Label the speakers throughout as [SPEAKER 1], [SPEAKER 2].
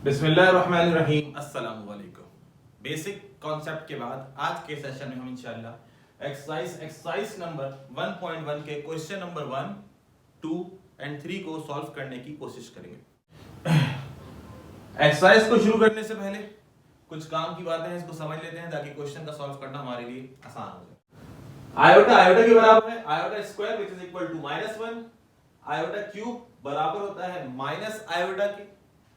[SPEAKER 1] बिस्मिल्लाहिर्रहमानिर्रहीम, अस्सलाम वालेकुम। बेसिक कॉन्सेप्ट के बाद आज के सेशन में हम इंशाल्लाह एक्सरसाइज नंबर 1.1 के क्वेश्चन नंबर 1, 2 एंड 3 को सॉल्व करने की कोशिश करेंगे। एक्सरसाइज को शुरू करने से पहले कुछ काम की बातें हैं, इसको समझ लेते हैं ताकि क्वेश्चन का सॉल्व करना हमारे लिए आसान हो जाए। आयोटा के बराबर है iota square which is equal to -1, iota cube बराबर होता है माइनस आयोटा के,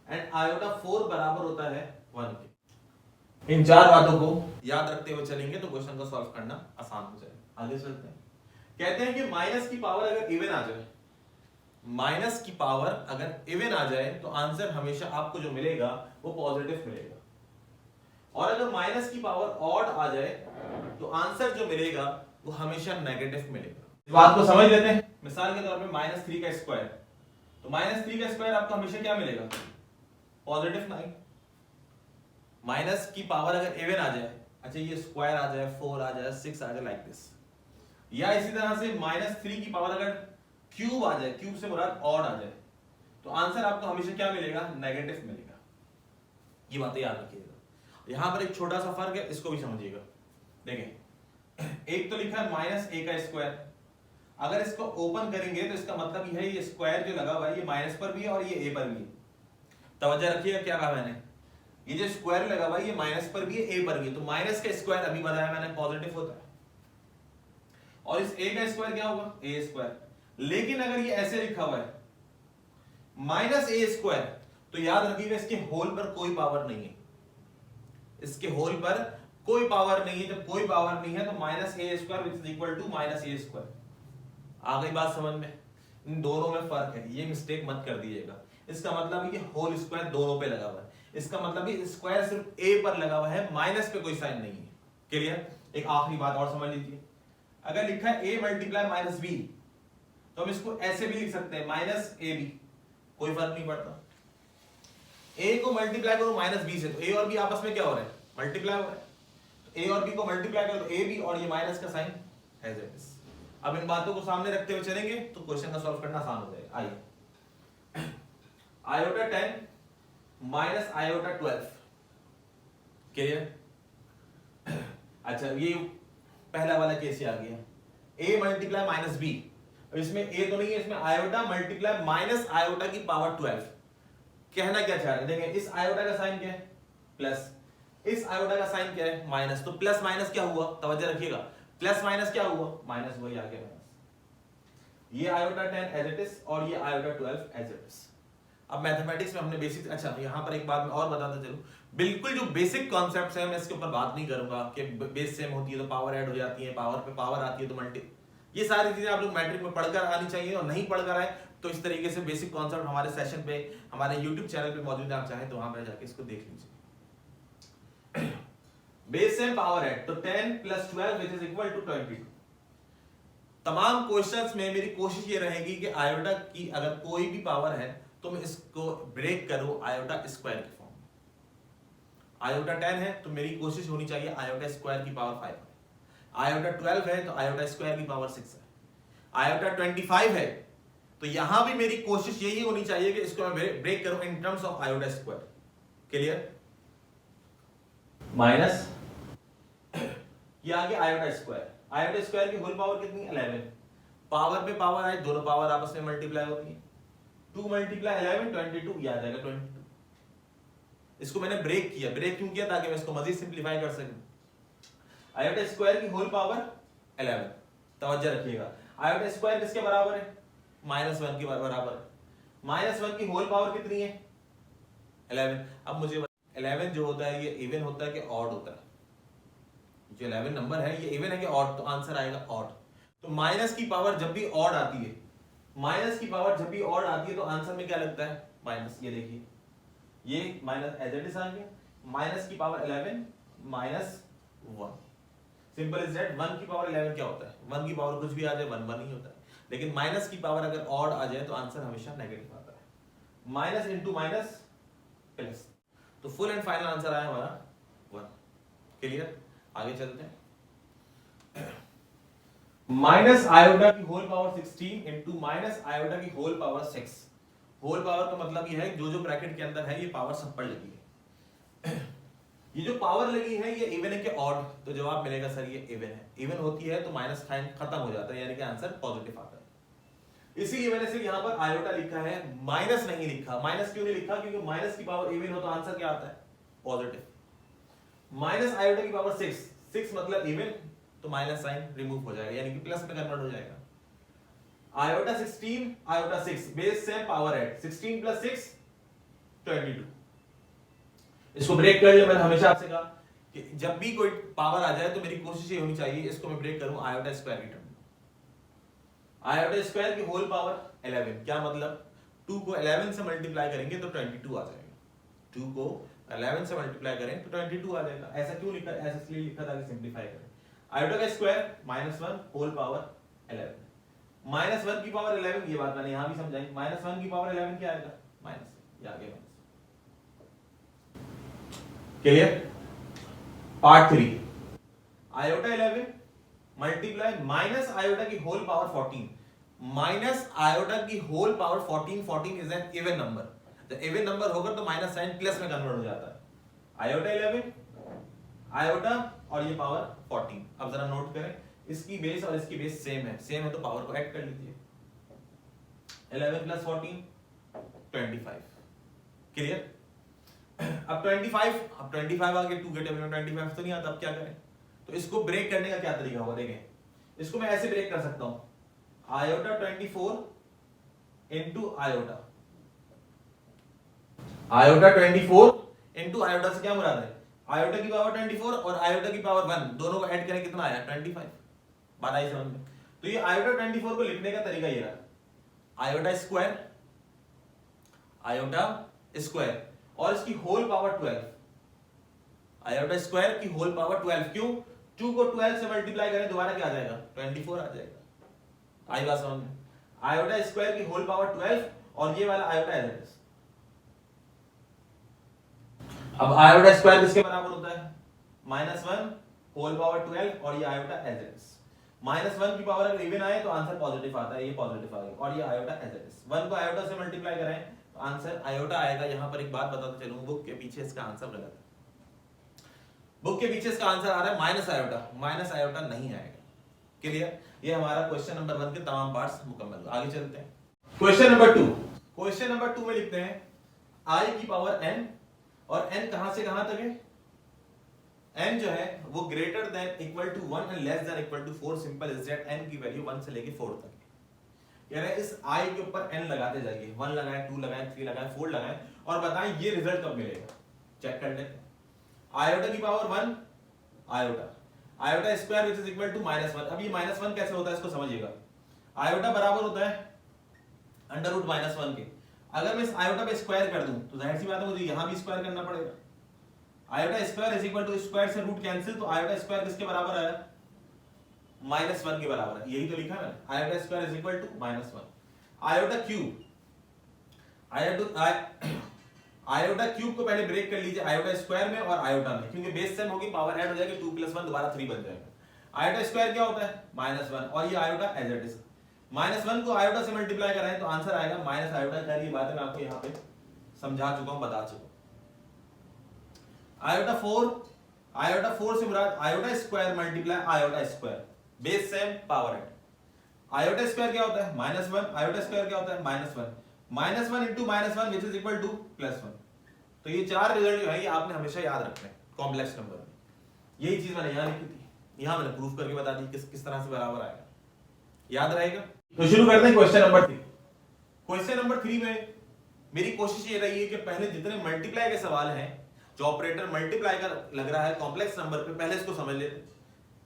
[SPEAKER 1] एंड आयोटा 4 बराबर होता है 1 के। इन चार बातों को याद रखते हुए चलेंगे तो क्वेश्चन को सॉल्व करना आसान हो जाएगा। आगे चलते हैं। कहते हैं कि माइनस की पावर अगर इवन आ जाए, माइनस की पावर अगर इवन आ जाए तो आंसर हमेशा आपको जो मिलेगा वो पॉजिटिव मिलेगा, और अगर माइनस की पावर ऑड आ जाए तो आंसर जो मिलेगा वो हमेशा नेगेटिव मिलेगा। इस बात को समझ लेते हैं। मिसाल के तौर पे -3 का स्क्वायर, तो -3 का स्क्वायर आपको हमेशा क्या मिलेगा? पॉजिटिव 9। माइनस की पावर अगर इवन आ जाए, अच्छा ये स्क्वायर आ जाए, 4 आ जाए, 6 आ जाए, लाइक दिस, या इसी तरह से -3 की पावर अगर क्यूब आ जाए, क्यूब से मुराद ऑड आ जाए, तो आंसर आपको हमेशा क्या मिलेगा? नेगेटिव मिलेगा। ये बातें याद रखिएगा। यहां पर एक छोटा सा फर्क है, इसको भी समझिएगा। देखें, एक तो लिखा है -a का स्क्वायर, अगर इसको ओपन करेंगे तो इसका मतलब यह है ये स्क्वायर जो लगा हुआ है ये माइनस पर भी है और ये ए पर भी है। तवज्जो रखिएगा क्या कहा मैंने, ये जो स्क्वायर लगा हुआ है ये माइनस पर भी है, ए पर भी है, तो माइनस का स्क्वायर अभी बताया मैंने पॉजिटिव होता है, और इस ए का स्क्वायर क्या होगा? ए स्क्वायर। लेकिन अगर ये ऐसे लिखा हुआ है -a स्क्वायर, तो याद रखिएगा इसके होल पर कोई पावर नहीं है, इसके होल पर कोई पावर नहीं है। जब कोई पावर नहीं है तो -a square which is equal to -a square. आ गई बात समझ में? इन दोनों में फर्क है, ये मिस्टेक मत कर दीजिएगा। इसका मतलब है कि होल स्क्वायर दोनों पे लगा हुआ है, इसका मतलब है स्क्वायर सिर्फ ए पर लगा हुआ है, माइनस पे कोई साइन नहीं है। क्लियर? एक आखिरी बात और समझ लीजिए, अगर लिखा है a मल्टीप्लाई -b, तो हम इसको ऐसे भी लिख सकते हैं -ab, कोई फर्क नहीं पड़ता। a को मल्टीप्लाई करो -b से, तो a और b आपस में क्या हो रहा है? मल्टीप्लाई हो रहा है। तो a और b को मल्टीप्लाई करो तो ab, और ये माइनस का साइन एज इट इज। अब इन बातों को सामने रखते हुए चलेंगे तो क्वेश्चन का सॉल्व करना आसान हो जाएगा। आइए, आयोटा 10 माइनस आयोटा 12, क्लियर? अच्छा, ये पहला वाला केस आ गया, a मल्टीप्लाई -b, इसमें a तो नहीं है, इसमें आयोटा मल्टीप्लाई माइनस आयोटा की पावर 12। कहना क्या चाह रहे हैं? देखें, इस आयोटा का साइन क्या है? प्लस, इस आयोटा का साइन क्या है? माइनस। तो प्लस माइनस क्या हुआ? तवज्जो रखिएगा, प्लस माइनस क्या हुआ? माइनस, वही आ गया माइनस। ये आयोटा 10 एज इट इज और ये आयोटा 12 एज इट इज। अब मैथमेटिक्स में हमने बेसिक, अच्छा यहां पर एक बात मैं और बताता चलूं, बिल्कुल जो बेसिक कॉन्सेप्ट्स हैं मैं इसके ऊपर बात नहीं करूंगा कि बेस सेम होती है तो पावर ऐड हो जाती है, पावर पे पावर आती है तो मल्टी, ये सारी चीजें आप लोग मैट्रिक में पढ़कर आनी चाहिए, और नहीं पढ़कर आए तो इस तरीके से बेसिक कॉन्सेप्ट हमारे सेशन पे, हमारे यूट्यूब चैनल पे मौजूद है, आप चाहें तो वहां पर जाके इसको देख लीजिए। बेस सेम पावर ऐड, तो 10 + 12 विच इज इक्वल टू 22। तमाम क्वेश्चंस में मेरी कोशिश ये रहेगी कि आयोटा की अगर कोई भी पावर है तो मैं इसको ब्रेक करूं आयोटा स्क्वायर की फॉर्म में। आयोटा 10 है तो मेरी कोशिश होनी चाहिए आयोटा स्क्वायर की पावर 5 है, आयोटा 12 है तो आयोटा स्क्वायर की पावर 6 है, आयोटा 25 है तो यहां भी मेरी कोशिश यही होनी चाहिए कि इसको मैं ब्रेक करूं in terms of iota square. Clear? Minus ये आ गया आयोटा स्क्वायर, आयोटा स्क्वायर की होल पावर कितनी? 11। पावर पे पावर आए, दोनों पावर आपस में मल्टीप्लाई होती है, 2 × 11 22, ये आ जाएगा 22। इसको मैंने ब्रेक किया, ब्रेक क्यों किया? ताकि मैं इसको मजीद सिंपलीफाई कर सकूं। आयोटा स्क्वायर की होल पावर 11, तवज्जो रखिएगा, आयोटा स्क्वायर किसके बराबर है? -1 के बराबर है। -1 की होल पावर कितनी है? 11। अब मुझे 11 जो होता है ये इवन होता है कि ऑड होता है? जो 11 नंबर है ये इवन है कि ऑड? तो आंसर आएगा ऑड। तो माइनस की पावर जब भी ऑड आती है, माइनस की पावर जब भी ऑड आती है तो आंसर में क्या लगता है? माइनस। ये देखिए, ये माइनस एज इट इज आ गया, माइनस की पावर 11 -1, सिंपल इज दैट। 1 की पावर 11 क्या होता है? 1 की पावर कुछ भी आ जाए 1 1 ही होता है, लेकिन माइनस की पावर अगर ऑड आ जाए तो आंसर हमेशा नेगेटिव आता है। माइनस इंटू माइनस प्लस, तो फुल एंड फाइनल आंसर आया हमारा 1। क्लियर? आगे चलते हैं। माइनस आयोटा की whole power 16 into minus iota की होल पावर 6, होल पावर का मतलब ये है जो ब्रैकेट के अंदर है ये पावर सब पर लगी है। ये जो पावर लगी है ये इवन है कि ऑड, तो जवाब मिलेगा सर ये इवन है। इवन होती है तो माइनस साइन खत्म हो जाता है, यानी कि आंसर पॉजिटिव आता है। इसी वजह से यहाँ पर आयोटा लिखा है, माइनस नहीं लिखा। माइनस क्यों नहीं लिखा? क्योंकि माइनस की पावर इवन हो तो आंसर क्या आता है? पॉजिटिव। माइनस आयोटा की पावर 6 मतलब इवन, तो माइनस साइन रिमूव हो जाएगा, यानी कि प्लस में कन्वर्ट हो जाएगा। Iota 16, iota 6, base same power add, 16 plus 6 22। इसको ब्रेक कर ले। मैंने हमेशा आपसे कहा कि जब भी कोई पावर आ जाए तो मेरी कोशिश ये होनी चाहिए इसको मैं ब्रेक करूं आयोटा स्क्वायर की टर्म में। आयोटा स्क्वायर की होल पावर 11, क्या मतलब? 2 को 11 से मल्टीप्लाई करेंगे तो 22 आ जाएगा। 2 को 11 से मल्टीप्लाई करें तो 22 आ जाएगा। ऐसा क्यों लिखा? ऐसा इसलिए लिखा ताकि सिंपलीफाई करें। आयोटा का स्क्वायर -1 होल पावर 11, -1 की पावर 11, ये बात मैंने यहां भी समझाई। -1 की पावर 11 क्या आएगा? माइनस, ये आ गया। Clear? Part 3, iota 11 multiply minus iota की होल पावर 14, माइनस आयोटा की whole power 14 is an even number. जब इवन नंबर होगा तो माइनस साइन प्लस में कन्वर्ट हो जाता है। आयोटा 11 आयोटा और ये पावर 14। अब जरा नोट करें, इसकी बेस और इसकी बेस सेम है तो पावर को ऐड कर लीजिए। 11 प्लस 14 25। क्लियर? अब 25 आगे 2 के टेबल में 25 तो नहीं आता। अब क्या करें? तो इसको ब्रेक करने का क्या तरीका होगा? देखें, इसको मैं ऐसे ब्रेक कर सकता हूं, iota 24 into iota. Iota 24 into iota से क्या मुराद है? आयोटा की पावर 24 और आयोटा की पावर 1 दोनों को ऐड करें, कितना आया? 25। बात आई समझ में? तो ये आयोटा 24 को लिखने का तरीका ये रहा, आयोटा स्क्वायर और इसकी होल पावर 12। आयोटा स्क्वायर की होल पावर 12, क्यों? 2 को 12 से मल्टीप्लाई करें दोबारा क्या आ जाएगा? 24 आ जाएगा। आई बात समझ में? आयोटा स्क्वायर की होल पावर 12 और ये वाला आयोटा एज इट इज। अब आयोटा स्क्वायर किसके बराबर होता है? -1 होल पावर 12 और ये आयोटा एज इट इज। -1 की पावर अगर इवन आए तो आंसर पॉजिटिव आता है, ये पॉजिटिव आ गया, और ये आयोटा एज इट इज। 1 को आयोटा से मल्टीप्लाई करें तो आंसर आयोटा आएगा। यहां पर एक बात बताता चलूं, बुक के पीछे इसका आंसर गलत है। बुक के पीछे इसका आंसर आ रहा है माइनस आयोटा नहीं आएगा। क्लियर? ये हमारा क्वेश्चन नंबर 1 के तमाम पार्ट्स मुकम्मल हुए। आगे चलते हैं क्वेश्चन नंबर 2। क्वेश्चन नंबर 2 में लिखते हैं i की पावर n, और n कहां से कहां तक है? n जो है वो greater than equal to 1 and less than equal to 4। Simple is that n की वैल्यू 1 से लेके 4 तक है। कह रहे हैं इस i के ऊपर n लगाते जाइए, 1 लगाएं, 2 लगाएं, 3 लगाएं, 4 लगाएं, और बताएं ये रिजल्ट कब मिलेगा। चेक कर लेते हैं। आयोटा की power 1 iota square which is equal to -1। अब ये -1 कैसे होता है इसको समझिएगा। आयोटा बराबर होता है अंडर रूट -1 के। अगर मैं इस आयोटा पे स्क्वायर कर दूं तो जाहिर सी बात है मुझे यहां भी स्क्वायर करना पड़ेगा। Iota square is equal to square से रूट कैंसिल, तो आयोटा स्क्वायर किसके बराबर आया? -1 के बराबर है। यही तो लिखा है मैंने, iota square is equal to -1। Iota cube को पहले ब्रेक कर लीजिए आयोटा स्क्वायर में और आयोटा में, क्योंकि बेस सेम होगी, पावर ऐड हो जाएगी, 2 + 1 दोबारा 3 बन जाएगा। आयोटा स्क्वायर क्या होता है? -1, और ये आयोटा एज इट इज। -1 को आयोटा से मल्टीप्लाई कराएं तो आंसर आएगा माइनस आयोटा। खैर ये बातें मैं आपको यहाँ पे समझा चुका हूं, बता चुका हूं। आयोटा 4 से मुराद iota square multiply iota square, base same power add. Iota square क्या होता है? -1, आयोटा स्क्वायर क्या होता है? -1 into -1 which is equal to +1। तो ये 4 रिजल्ट जो है ये आपने हमेशा याद रखना है कॉम्प्लेक्स नंबर में। यही चीज मैंने यहाँ लिखी थी, यहाँ मैंने प्रूफ करके बता दी किस तरह से बराबर आएगा, याद रहेगा। तो शुरू करते हैं क्वेश्चन नंबर 3। क्वेश्चन नंबर 3 में मेरी कोशिश ये रही है कि पहले जितने मल्टीप्लाई के सवाल हैं, जो ऑपरेटर मल्टीप्लाई का लग रहा है कॉम्प्लेक्स नंबर पे, पहले इसको समझ लेते हैं,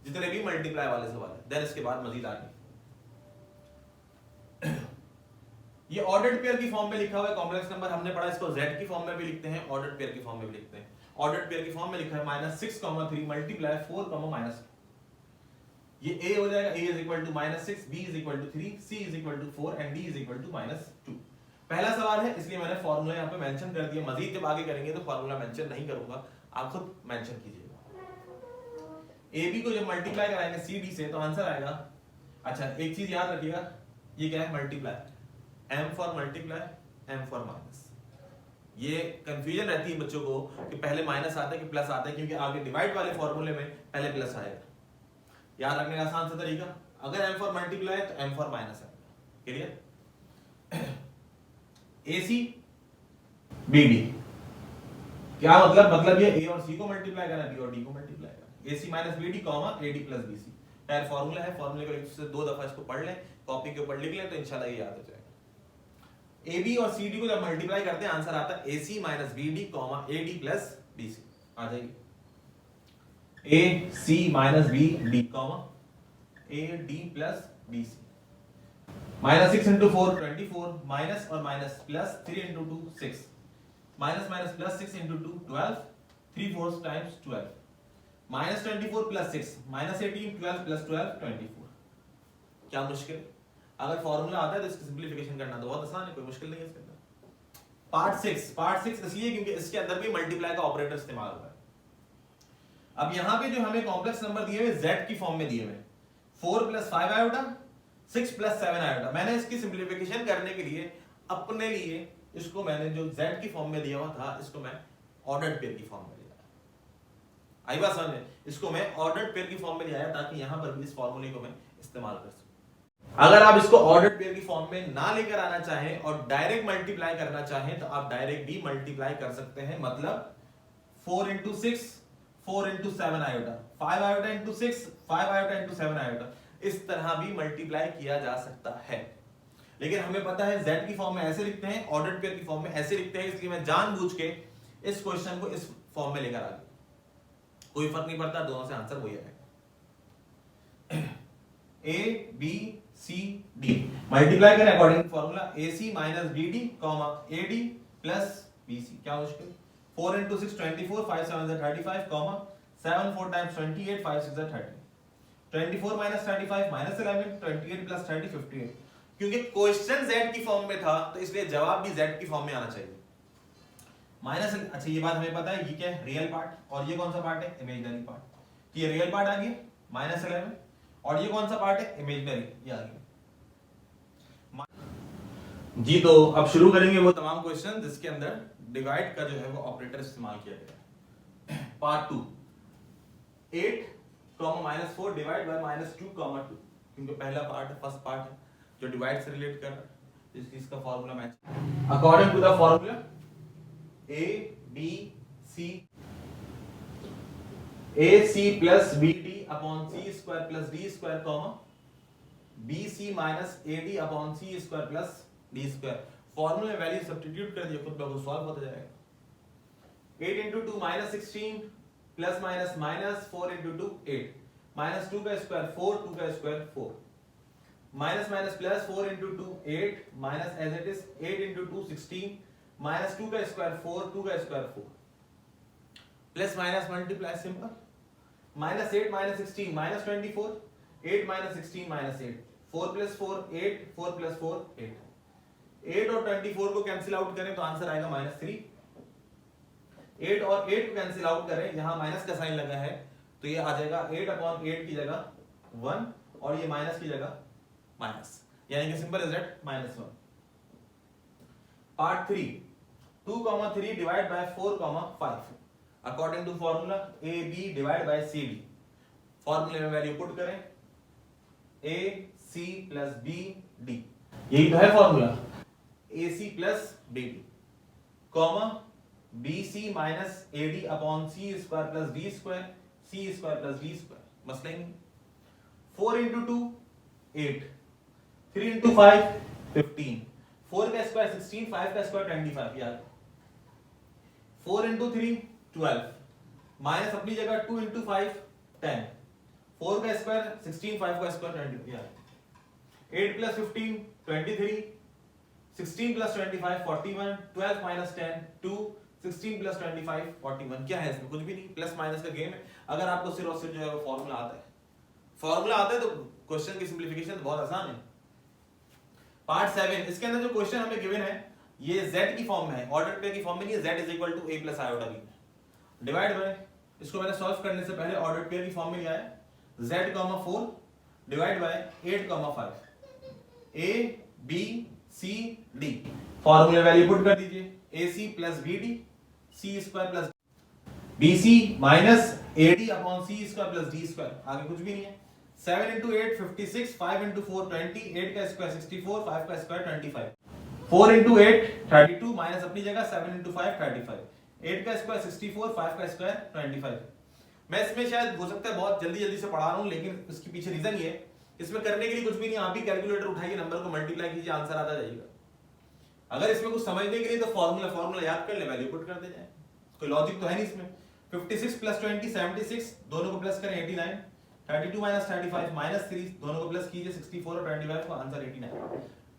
[SPEAKER 1] जितने भी मल्टीप्लाई वाले सवाल हैं, देन इसके बाद मजीद आगे। ये ऑर्डर्ड पेयर की फॉर्म में लिखा हुआ है कॉम्प्लेक्स नंबर, हमने पढ़ा इसको z की फॉर्म में भी लिखते हैं, ऑर्डर्ड पेयर की फॉर्म में भी लिखते हैं। ऑर्डर्ड पेयर की फॉर्म में लिखा है -6, 3 मल्टीप्लाई 4, -2। ये a हो जाएगा, a is equal to -6, b is equal to 3, c is equal to 4 and d is equal to -2। पहला सवाल है इसलिए मैंने फार्मूला यहाँ पे मेंशन कर दिया। मजीद जब आगे करेंगे तो फार्मूला मेंशन नहीं करूंगा, आप खुद मेंशन कीजिएगा। ab को जब मल्टीप्लाई कराएंगे cd से तो आंसर आएगा, अच्छा एक चीज याद रखिएगा, ये क्या है? Multiply, m for multiply, m for minus. ये कंफ्यूजन रहती है बच्चों को कि पहले माइनस आता है कि प्लस आता है, क्योंकि आगे डिवाइड वाले फॉर्मूले में पहले प्लस आएगा। याद रखने का आसान सा तरीका, अगर m फॉर मल्टीप्लाई है तो m फॉर माइनस आएगा। क्लियर? AC BD क्या मतलब ये a और c को मल्टीप्लाई करना, b और d को मल्टीप्लाई करना। AC minus BD comma AD plus BC यार फॉर्मूला है, फॉर्मूले को एक से दो दफा इसको पढ़ लें, कॉपी के ऊपर लिख लें तो इंशाल्लाह ये याद हो जाएगा। AB और CD को जब मल्टीप्लाई करते हैं आंसर आता है AC minus BD comma AD plus BC। आ जाएगी AC minus BD comma AD plus BC। Minus 6 into 4 24 minus और minus plus 3 into 2 6 minus minus plus 6 into 2 12 3 4 times 12 minus 24 plus 6 minus 18 12 plus 12 24। क्या मुश्किल? अगर फॉर्मूला आता है तो इसकी सिंपलीफिकेशन करना तो बहुत आसान है, कोई मुश्किल नहीं है इसके अंदर। पार्ट 6 इसलिए क्योंकि इसके अंदर भी मल्टीप्लाई का ऑपरेटर इस्तेमाल होगा। अब यहां पे जो हमें कॉम्प्लेक्स नंबर दिए हुए z की फॉर्म में दिए हुए 4 प्लस 5 आयोटा 6 प्लस 7 आयोटा, मैंने इसकी सिंपलीफिकेशन करने के लिए अपने लिए इसको मैंने जो z की फॉर्म में दिया हुआ था इसको मैं ऑर्डर्ड पेयर की फॉर्म में लिया। आई बात समझ में? इसको मैं ऑर्डर्ड पेयर की फॉर्म में ले आया ताकि यहां पर भी इस फॉर्मूले को मैं इस्तेमाल कर सकूं। अगर आप इसको ऑर्डर्ड पेयर की फॉर्म में ना लेकर आना चाहें और डायरेक्ट मल्टीप्लाई करना चाहें तो आप डायरेक्ट भी मल्टीप्लाई कर सकते हैं। मतलब 4 into 6 4 into 7 iota 5 iota into 6 5 iota into 7 iota, इस तरह भी मल्टीप्लाई किया जा सकता है। लेकिन हमें पता है z की फॉर्म में ऐसे लिखते हैं, ऑर्डर्ड पेयर की फॉर्म में ऐसे लिखते हैं, इसलिए मैं जानबूझ के इस क्वेश्चन को इस फॉर्म में लेकर आ गया। कोई फर्क नहीं पड़ता, दोनों से आंसर वही आएगा। A B C D multiply करें according to formula AC minus BD comma AD plus BC। क्या मुश्किल? 4 into 6 24 5 7 35 comma 7 4 times 28 5 6 30 24 minus 35 minus 11 28 plus 30 58। क्योंकि क्वेश्चन z की फॉर्म में था तो इसलिए जवाब भी z की फॉर्म में आना चाहिए। माइनस, अच्छा ये बात हमें पता है, ये क्या है? Real part. और ये कौन सा पार्ट है? Imaginary part. ये रियल पार्ट आ गया माइनस 11 और ये कौन सा पार्ट है? इमेजिनरी, ये आ गया जी। तो अब शुरू करेंगे वो तमाम क्वेश्चन जिसके अंदर डिवाइड का जो है वो ऑपरेटर इस्तेमाल किया गया है। Part 2 8 minus 4 divide by minus 2 2, क्योंकि पहला पार्ट है, फर्स्ट पार्ट है जो डिवाइड से रिलेट कर रहा है। इसका formula match according to the formula A B C AC plus BD upon C square plus D square comma BC minus AD upon C square plus D square. फॉर्मूले में value substitute कर दिया, खुद ब खुद सॉल्व होता जाएगा। 8 into 2 minus 16 plus minus minus 4 into 2 8 minus 2 का स्क्वायर 4 2 का square 4 minus minus plus 4 into 2 8 minus as it is 8 into 2 16 minus 2 का स्क्वायर 4 2 का square 4 plus minus multiply simple minus 8 minus 16 minus 24 8 minus 16 minus 8 4 plus 4 8 4 plus 4 8 8 और 24 को cancel out करें तो answer आएगा minus 3। 8 और 8 को कैंसिल आउट करें, यहां माइनस का साइन लगा है तो ये आ जाएगा 8 अपॉन 8 की जगह 1 और ये माइनस की जगह माइनस, यानी कि simple is that minus 1। Part 3 2 3 divide by 4 5 according to formula A B divide by C D. फॉर्मूले में वैल्यू पुट करें A C plus B D, यही तो है formula A C plus B D comma B C minus A D upon C square plus D square C square plus D square. मसला ही 4 into 2 8 3 into 5 15 4 का square 16 5 का square 25 यार 4 into 3 12 minus अपनी जगह 2 into 5 10 4 का स्क्वायर 16 5 का square 20 यार 8 plus 15 23 16 plus 25 41 12 minus 10 2 16 plus 25 41। क्या है इसमें? कुछ भी नहीं, प्लस माइनस का गेम है। अगर आपको सिर्फ और सिर्फ जो है वो फॉर्मूला आता है तो क्वेश्चन की सिंपलीफिकेशन बहुत आसान है। पार्ट 7 इसके अंदर जो क्वेश्चन हमें गिवन है ये z की फॉर्म में है, ऑर्डर पेयर की फॉर्म में नहीं है। z is equal to a plus iota b divide by, इसको मैंने सॉल्व करने से पहले ऑर्डर पेयर की फॉर्म में लिया है z 4 divide by 8 5 a b c d फॉर्मूले वैल्यू पुट कर दीजिए, AC plus BD C square plus BC minus AD upon C square plus D square, आगे कुछ भी नहीं है। 7 into 8 56, 5 into 4 20, 8 का स्क्वायर 64, 5 का स्क्वायर 25, 4 into 8 32 माइनस अपनी जगह 7 into 5 35, 8 का स्क्वायर 64, 5 का स्क्वायर 25। मैं इसमें शायद हो सकता है बहुत जल्दी जल्दी से पढ़ा रहा हूँ, लेकिन इसके पीछे रीजन ये है, इसमें करने के लिए कुछ भी नहीं, आप भी कैलकुलेटर उठाइए, नंबर को मल्टीप्लाई कीजिए, आंसर आता जाएगा। अगर इसमें कुछ समझने के लिए तो फॉर्मूला याद कर ले, वैल्यू पुट कर दे जाए, कोई लॉजिक तो है नहीं इसमें। 56 प्लस 20 76, दोनों को प्लस करें 89, 32 माइनस 35 माइनस 3, दोनों को प्लस कीजिए 64 और 25 को आंसर 89।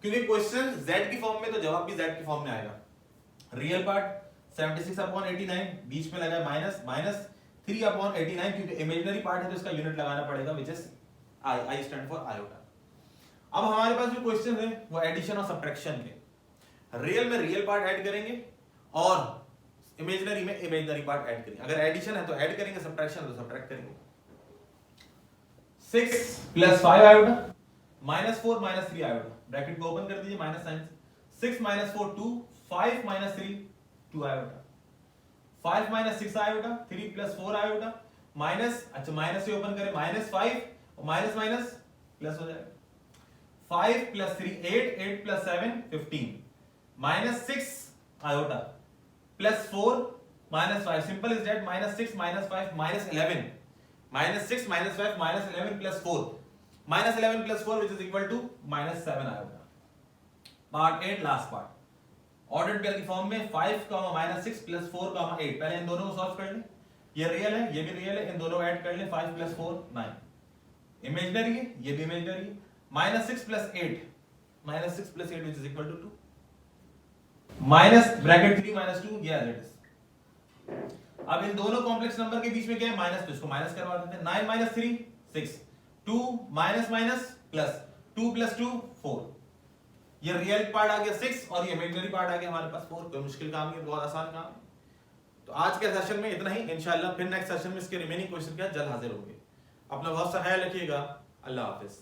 [SPEAKER 1] क्योंकि क्वेश्चन z की फॉर्म में तो जवाब भी z की फॉर्म में आएगा। रियल पार्ट 76 अपॉन 89, बीच में लगा माइनस, माइनस 3 अपॉन 89, क्योंकि इमेजिनरी पार्ट है तो इसका यूनिट लगाना पड़ेगा, which is I stand for iota. अब हमारे पास जो क्वेश्चन है वो एडिशन और सब्ट्रैक्शन के। रियल में रियल पार्ट ऐड करेंगे और इमेजिनरी में इमेजिनरी पार्ट ऐड करेंगे। अगर एडिशन है तो ऐड करेंगे, सब्ट्रैक्शन है तो सब्ट्रैक्ट करेंगे। 6 plus 5 iota minus 4 minus 3 iota, bracket को ओपन कर दीजिए, minus sign, 6 minus 4 2, 5 minus 3 2 iota, 5 minus 6 iota, 3 plus 4 iota, minus, अच्छा माइनस से ओपन करें, माइनस 5 और माइनस माइनस प्लस हो जाएगा, 5 plus 3 8, 8 plus 7 15, minus 6 iota plus 4 minus 5, simple is that, minus 6 minus 5 minus 11, minus 6 minus 5 minus 11 plus 4, minus 11 plus 4 which is equal to minus 7 iota. Part 8 last part, ordered pair की form में 5 minus 6 plus 4 8, पहले इन दोनों को solve कर लें, ये real है ये भी रियल है, इन दोनों ऐड कर लें, 5 प्लस 4 9, इमेजिनरी है ये भी इमेजिनरी है, minus 6 plus 8, minus 6 plus 8 which is equal to 2, minus bracket 3 minus 2, ये एज इट इज। अब इन दोनों कॉम्प्लेक्स नंबर के बीच में क्या है, माइनस, तो इसको माइनस करवा देते हैं, 9 minus 3 6, 2 minus minus plus, 2 plus 2 4, ये रियल पार्ट आ गया 6 और ये इमेजिनरी पार्ट आ गया हमारे पास 4। कोई मुश्किल काम नहीं, बहुत आसान काम है। तो आज के सेशन में इतना ही, इंशाल्लाह फिर नेक्स्ट सेशन में इसके रिमेनिंग क्वेश्चन के साथ जल्द हाजिर होंगे। अपना बहुत सा ख्याल रखिएगा, अल्लाह हाफिज।